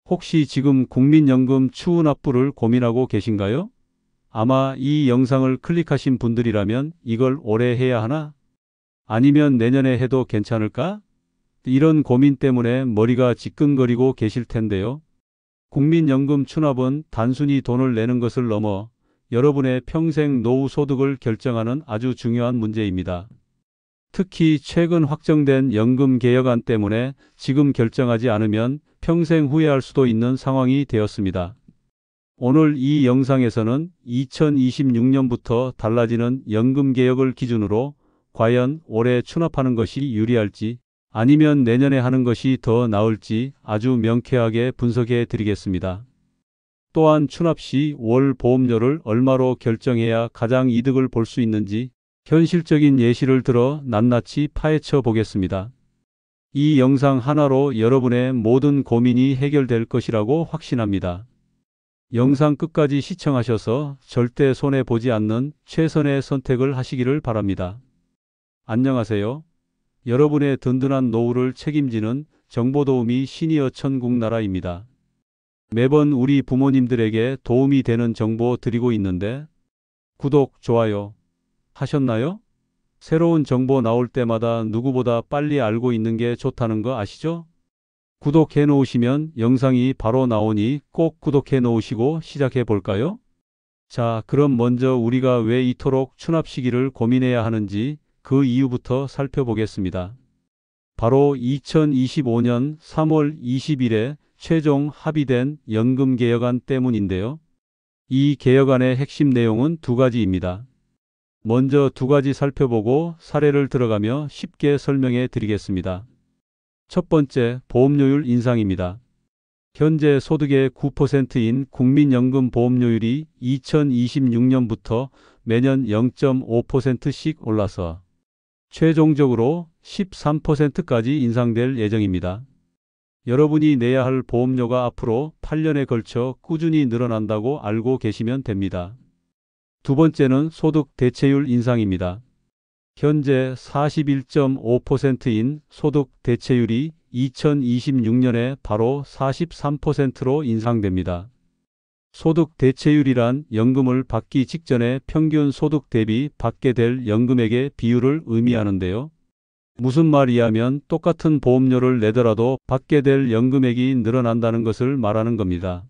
혹시 지금 국민연금 추후 납부를 고민하고 계신가요? 아마 이 영상을 클릭하신 분들이라면 이걸 올해 해야 하나? 아니면 내년에 해도 괜찮을까? 이런 고민 때문에 머리가 지끈거리고 계실 텐데요. 국민연금 추납은 단순히 돈을 내는 것을 넘어 여러분의 평생 노후 소득을 결정하는 아주 중요한 문제입니다. 특히 최근 확정된 연금 개혁안 때문에 지금 결정하지 않으면 평생 후회할 수도 있는 상황이 되었습니다. 오늘 이 영상에서는 2026년부터 달라지는 연금 개혁을 기준으로 과연 올해 추납하는 것이 유리할지 아니면 내년에 하는 것이 더 나을지 아주 명쾌하게 분석해 드리겠습니다. 또한 추납 시 월 보험료를 얼마로 결정해야 가장 이득을 볼 수 있는지 현실적인 예시를 들어 낱낱이 파헤쳐 보겠습니다. 이 영상 하나로 여러분의 모든 고민이 해결될 것이라고 확신합니다. 영상 끝까지 시청하셔서 절대 손해보지 않는 최선의 선택을 하시기를 바랍니다. 안녕하세요. 여러분의 든든한 노후를 책임지는 정보도우미 시니어 천국나라입니다. 매번 우리 부모님들에게 도움이 되는 정보 드리고 있는데 구독, 좋아요 하셨나요? 새로운 정보 나올 때마다 누구보다 빨리 알고 있는 게 좋다는 거 아시죠? 구독해 놓으시면 영상이 바로 나오니 꼭 구독해 놓으시고 시작해 볼까요? 자, 그럼 먼저 우리가 왜 이토록 추납 시기를 고민해야 하는지 그 이유부터 살펴보겠습니다. 바로 2025년 3월 20일에 최종 합의된 연금 개혁안 때문인데요. 이 개혁안의 핵심 내용은 두 가지입니다. 먼저 두 가지 살펴보고 사례를 들어가며 쉽게 설명해 드리겠습니다. 첫 번째, 보험료율 인상입니다. 현재 소득의 9%인 국민연금 보험료율이 2026년부터 매년 0.5%씩 올라서 최종적으로 13%까지 인상될 예정입니다. 여러분이 내야 할 보험료가 앞으로 8년에 걸쳐 꾸준히 늘어난다고 알고 계시면 됩니다. 두 번째는 소득 대체율 인상입니다. 현재 41.5%인 소득 대체율이 2026년에 바로 43%로 인상됩니다. 소득 대체율이란 연금을 받기 직전에 평균 소득 대비 받게 될 연금액의 비율을 의미하는데요. 무슨 말이냐면 똑같은 보험료를 내더라도 받게 될 연금액이 늘어난다는 것을 말하는 겁니다.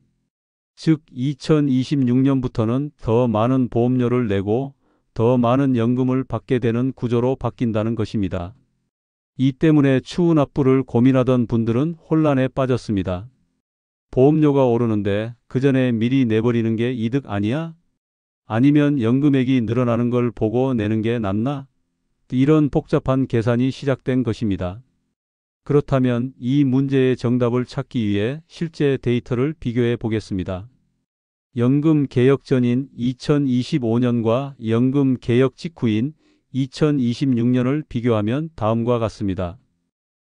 즉 2026년부터는 더 많은 보험료를 내고 더 많은 연금을 받게 되는 구조로 바뀐다는 것입니다. 이 때문에 추후 납부를 고민하던 분들은 혼란에 빠졌습니다. 보험료가 오르는데 그 전에 미리 내버리는 게 이득 아니야? 아니면 연금액이 늘어나는 걸 보고 내는 게 낫나? 이런 복잡한 계산이 시작된 것입니다. 그렇다면 이 문제의 정답을 찾기 위해 실제 데이터를 비교해 보겠습니다. 연금 개혁 전인 2025년과 연금 개혁 직후인 2026년을 비교하면 다음과 같습니다.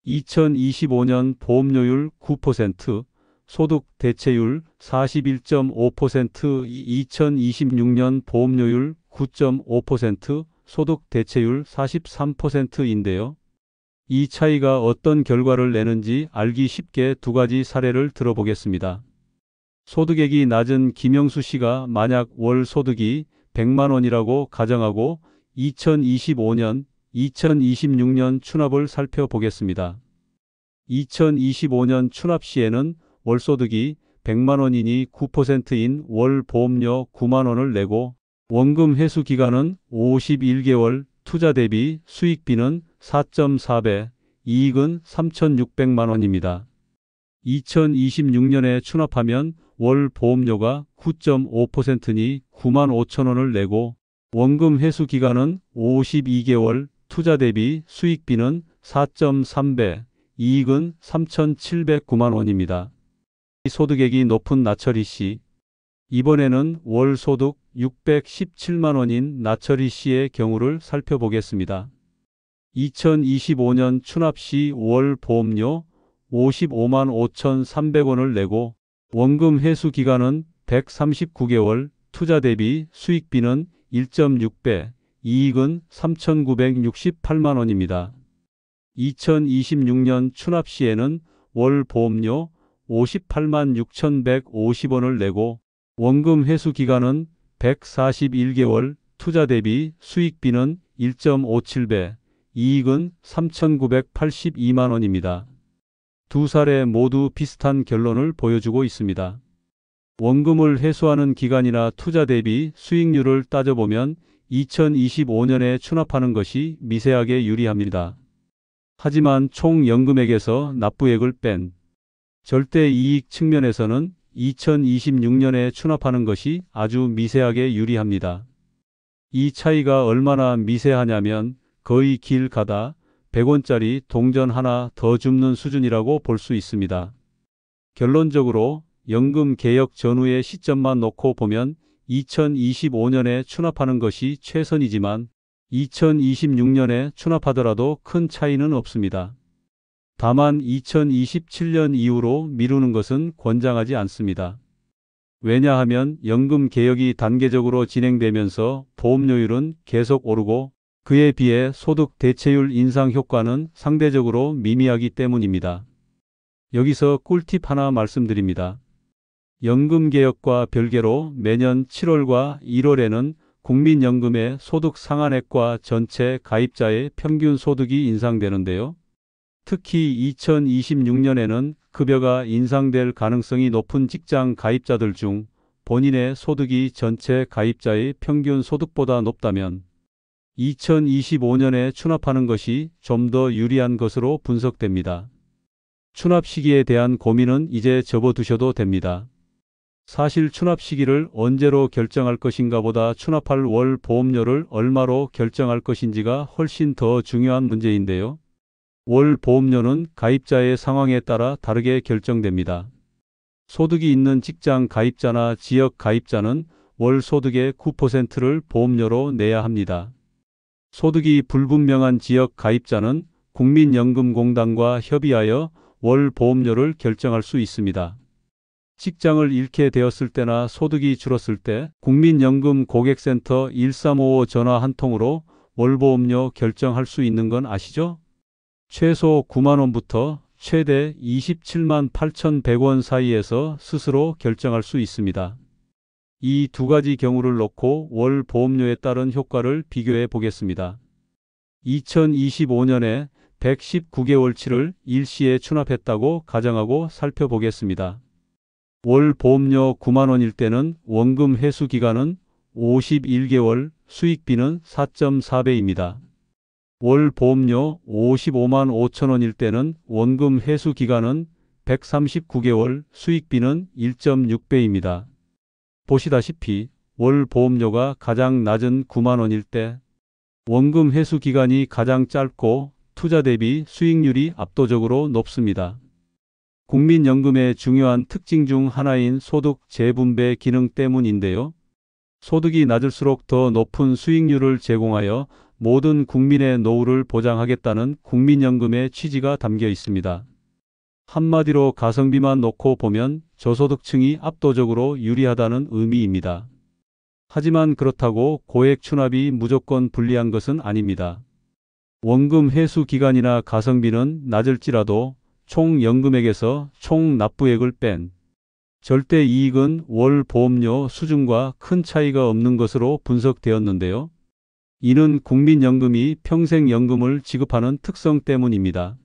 2025년 보험료율 9%, 소득 대체율 41.5%, 2026년 보험료율 9.5%, 소득 대체율 43%인데요. 이 차이가 어떤 결과를 내는지 알기 쉽게 두 가지 사례를 들어보겠습니다. 소득액이 낮은 김영수 씨가 만약 월 소득이 100만 원이라고 가정하고 2025년, 2026년 추납을 살펴보겠습니다. 2025년 추납 시에는 월소득이 100만 원이니 9%인 월 보험료 9만 원을 내고 원금 회수 기간은 51개월, 투자 대비 수익비는 4.4배, 이익은 3,600만 원입니다. 2026년에 추납하면 월 보험료가 9.5%니 9만 5천 원을 내고 원금 회수 기간은 52개월, 투자 대비 수익비는 4.3배, 이익은 3,709만 원입니다. 소득액이 높은 나철희 씨. 이번에는 월 소득 617만 원인 나철희 씨의 경우를 살펴보겠습니다. 2025년 추납 시 월 보험료 55만 5,300원을 내고 원금 회수 기간은 139개월, 투자 대비 수익비는 1.6배, 이익은 3,968만 원입니다. 2026년 추납 시에는 월 보험료 58만 6,150원을 내고 원금 회수 기간은 141개월, 투자 대비 수익비는 1.57배, 이익은 3,982만 원입니다. 두 사례 모두 비슷한 결론을 보여주고 있습니다. 원금을 회수하는 기간이나 투자 대비 수익률을 따져보면 2025년에 추납하는 것이 미세하게 유리합니다. 하지만 총 연금액에서 납부액을 뺀 절대 이익 측면에서는 2026년에 추납하는 것이 아주 미세하게 유리합니다. 이 차이가 얼마나 미세하냐면 거의 길 가다 100원짜리 동전 하나 더 줍는 수준이라고 볼 수 있습니다. 결론적으로 연금 개혁 전후의 시점만 놓고 보면 2025년에 추납하는 것이 최선이지만 2026년에 추납하더라도 큰 차이는 없습니다. 다만 2027년 이후로 미루는 것은 권장하지 않습니다. 왜냐하면 연금 개혁이 단계적으로 진행되면서 보험료율은 계속 오르고 그에 비해 소득 대체율 인상 효과는 상대적으로 미미하기 때문입니다. 여기서 꿀팁 하나 말씀드립니다. 연금개혁과 별개로 매년 7월과 1월에는 국민연금의 소득 상한액과 전체 가입자의 평균 소득이 인상되는데요. 특히 2026년에는 급여가 인상될 가능성이 높은 직장 가입자들 중 본인의 소득이 전체 가입자의 평균 소득보다 높다면 2025년에 추납하는 것이 좀 더 유리한 것으로 분석됩니다. 추납 시기에 대한 고민은 이제 접어두셔도 됩니다. 사실 추납 시기를 언제로 결정할 것인가 보다 추납할 월 보험료를 얼마로 결정할 것인지가 훨씬 더 중요한 문제인데요. 월 보험료는 가입자의 상황에 따라 다르게 결정됩니다. 소득이 있는 직장 가입자나 지역 가입자는 월 소득의 9%를 보험료로 내야 합니다. 소득이 불분명한 지역 가입자는 국민연금공단과 협의하여 월 보험료를 결정할 수 있습니다. 직장을 잃게 되었을 때나 소득이 줄었을 때 국민연금 고객센터 1355 전화 한 통으로 월보험료 결정할 수 있는 건 아시죠? 최소 9만 원부터 최대 27만 8,100원 사이에서 스스로 결정할 수 있습니다. 이 두 가지 경우를 놓고 월 보험료에 따른 효과를 비교해 보겠습니다. 2025년에 119개월치를 일시에 추납했다고 가정하고 살펴보겠습니다. 월 보험료 9만 원일 때는 원금 회수 기간은 51개월, 수익비는 4.4배입니다. 월 보험료 55만 5천 원일 때는 원금 회수 기간은 139개월, 수익비는 1.6배입니다. 보시다시피 월 보험료가 가장 낮은 9만 원일 때 원금 회수 기간이 가장 짧고 투자 대비 수익률이 압도적으로 높습니다. 국민연금의 중요한 특징 중 하나인 소득 재분배 기능 때문인데요. 소득이 낮을수록 더 높은 수익률을 제공하여 모든 국민의 노후를 보장하겠다는 국민연금의 취지가 담겨 있습니다. 한마디로 가성비만 놓고 보면 저소득층이 압도적으로 유리하다는 의미입니다. 하지만 그렇다고 고액 추납이 무조건 불리한 것은 아닙니다. 원금 회수 기간이나 가성비는 낮을지라도 총 연금액에서 총 납부액을 뺀 절대 이익은 월 보험료 수준과 큰 차이가 없는 것으로 분석되었는데요. 이는 국민연금이 평생연금을 지급하는 특성 때문입니다.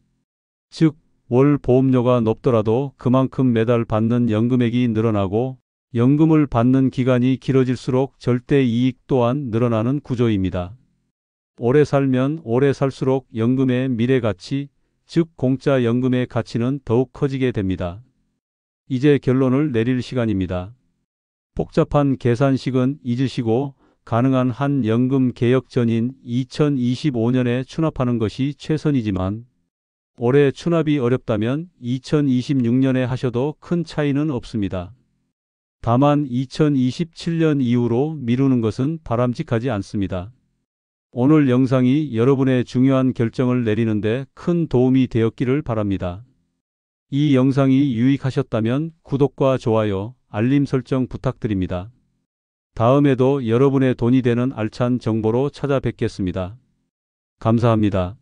즉, 월 보험료가 높더라도 그만큼 매달 받는 연금액이 늘어나고 연금을 받는 기간이 길어질수록 절대 이익 또한 늘어나는 구조입니다. 오래 살면 오래 살수록 연금의 미래 가치, 즉 공짜 연금의 가치는 더욱 커지게 됩니다. 이제 결론을 내릴 시간입니다. 복잡한 계산식은 잊으시고 가능한 한 연금 개혁 전인 2025년에 추납하는 것이 최선이지만 올해 추납이 어렵다면 2026년에 하셔도 큰 차이는 없습니다. 다만 2027년 이후로 미루는 것은 바람직하지 않습니다. 오늘 영상이 여러분의 중요한 결정을 내리는데 큰 도움이 되었기를 바랍니다. 이 영상이 유익하셨다면 구독과 좋아요, 알림 설정 부탁드립니다. 다음에도 여러분의 돈이 되는 알찬 정보로 찾아뵙겠습니다. 감사합니다.